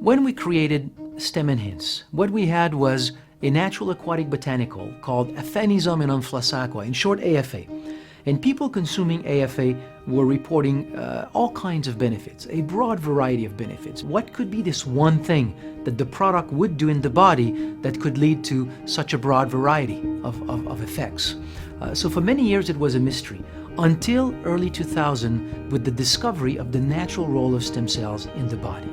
When we created Cinensis, what we had was a natural aquatic botanical called Aphanisum inflammaqua, in short AFA. And people consuming AFA were reporting all kinds of benefits, a broad variety of benefits. What could be this one thing that the product would do in the body that could lead to such a broad variety of effects? So for many years it was a mystery, until early 2000 with the discovery of the natural role of stem cells in the body.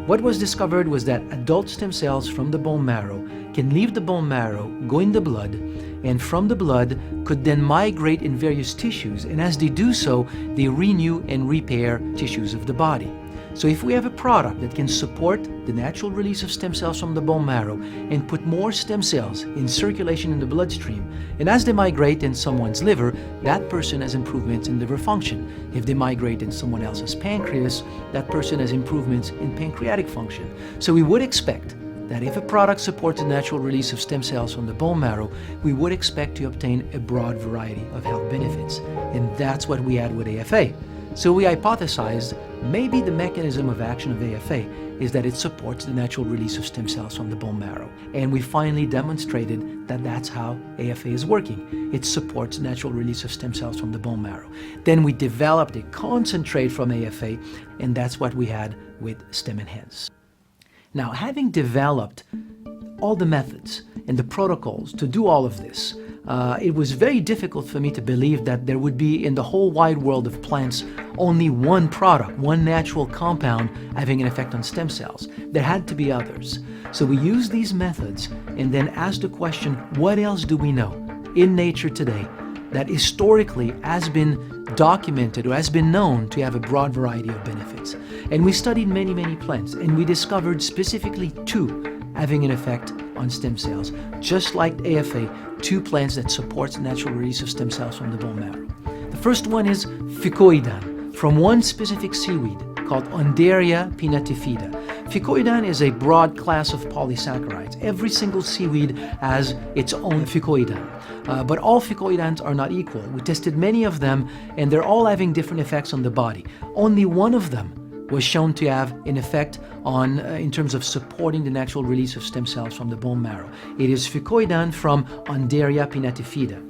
What was discovered was that adult stem cells from the bone marrow can leave the bone marrow, go in the blood, and from the blood could then migrate in various tissues, and as they do so, they renew and repair tissues of the body. So if we have a product that can support the natural release of stem cells from the bone marrow and put more stem cells in circulation in the bloodstream, and as they migrate in someone's liver, that person has improvements in liver function. If they migrate in someone else's pancreas, that person has improvements in pancreatic function. So we would expect that if a product supports the natural release of stem cells from the bone marrow, we would expect to obtain a broad variety of health benefits. And that's what we had with AFA. So we hypothesized maybe the mechanism of action of AFA is that it supports the natural release of stem cells from the bone marrow. And we finally demonstrated that that's how AFA is working. It supports the natural release of stem cells from the bone marrow. Then we developed a concentrate from AFA, and that's what we had with Cinensis. Now, having developed all the methods and the protocols to do all of this, it was very difficult for me to believe that there would be in the whole wide world of plants only one product, one natural compound having an effect on stem cells. There had to be others. So we used these methods and then asked the question, what else do we know in nature today that historically has been documented or has been known to have a broad variety of benefits? And we studied many, many plants, and we discovered specifically two having an effect on stem cells. Just like AFA, two plants that support the natural release of stem cells from the bone marrow. The first one is Fukoidan, from one specific seaweed called Undaria pinnatifida. Fukoidan is a broad class of polysaccharides. Every single seaweed has its own Fukoidan. But all Fukoidans are not equal. We tested many of them, and they're all having different effects on the body. Only one of them was shown to have an effect on, in terms of supporting the natural release of stem cells from the bone marrow. It is Fukoidan from Undaria pinnatifida.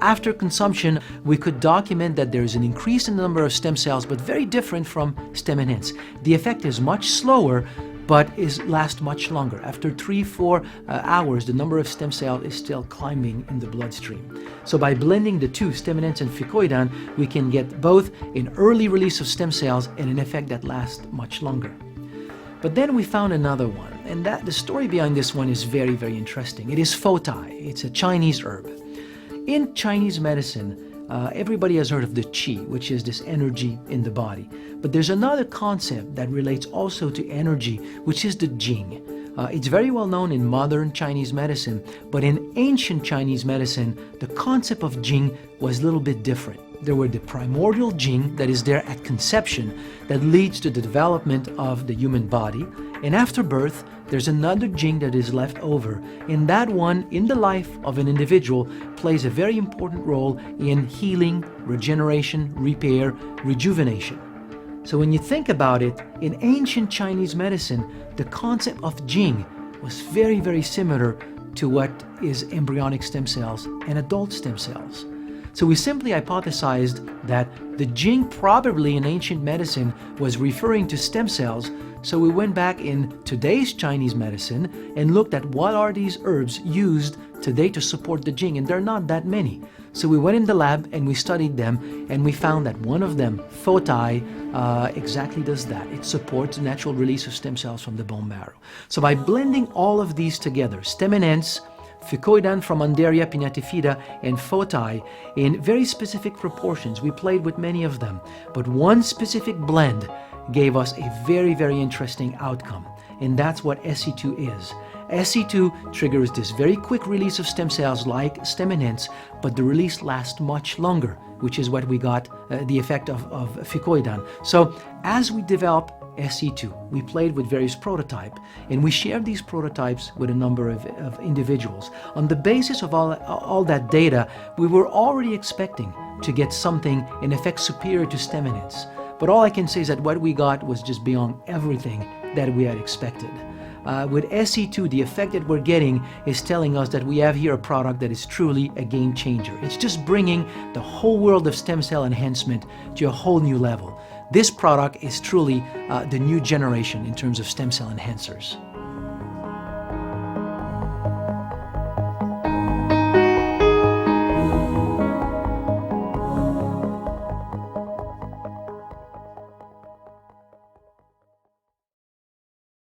After consumption, we could document that there is an increase in the number of stem cells, but very different from Cinensis. The effect is much slower, but lasts much longer. After 3-4 hours, the number of stem cells is still climbing in the bloodstream. So by blending the two, Cinensis and Fukoidan, we can get both an early release of stem cells and an effect that lasts much longer. But then we found another one, and the story behind this one is very, very interesting. It is Foti. It's a Chinese herb. In Chinese medicine, everybody has heard of the qi, which is this energy in the body. But there's another concept that relates also to energy, which is the jing. It's very well known in modern Chinese medicine, but in ancient Chinese medicine, the concept of jing was a little bit different. There were the primordial jing that is there at conception that leads to the development of the human body. And after birth, there's another jing that is left over. And that one, in the life of an individual, plays a very important role in healing, regeneration, repair, rejuvenation. So when you think about it, in ancient Chinese medicine, the concept of jing was very, very similar to what is embryonic stem cells and adult stem cells. So we simply hypothesized that the jing probably in ancient medicine was referring to stem cells. So we went back in today's Chinese medicine and looked at what are these herbs used today to support the jing, and there are not that many. So we went in the lab and we studied them, and we found that one of them, Foti, exactly does that. It supports the natural release of stem cells from the bone marrow. So by blending all of these together, Cinensis, Fukoidan from Undaria pinnatifida, and Foti, in very specific proportions, we played with many of them, but one specific blend gave us a very, very interesting outcome, and that's what SE2 is. SE2 triggers this very quick release of stem cells like Cinensis, but the release lasts much longer, which is what we got the effect of Fukoidan. So as we develop SE2, we played with various prototypes, and we shared these prototypes with a number of individuals. On the basis of all that data, we were already expecting to get something in effect superior to Cinensis. But all I can say is that what we got was just beyond everything that we had expected. With SE2, the effect that we're getting is telling us that we have here a product that is truly a game changer. It's just bringing the whole world of stem cell enhancement to a whole new level. This product is truly the new generation in terms of stem cell enhancers.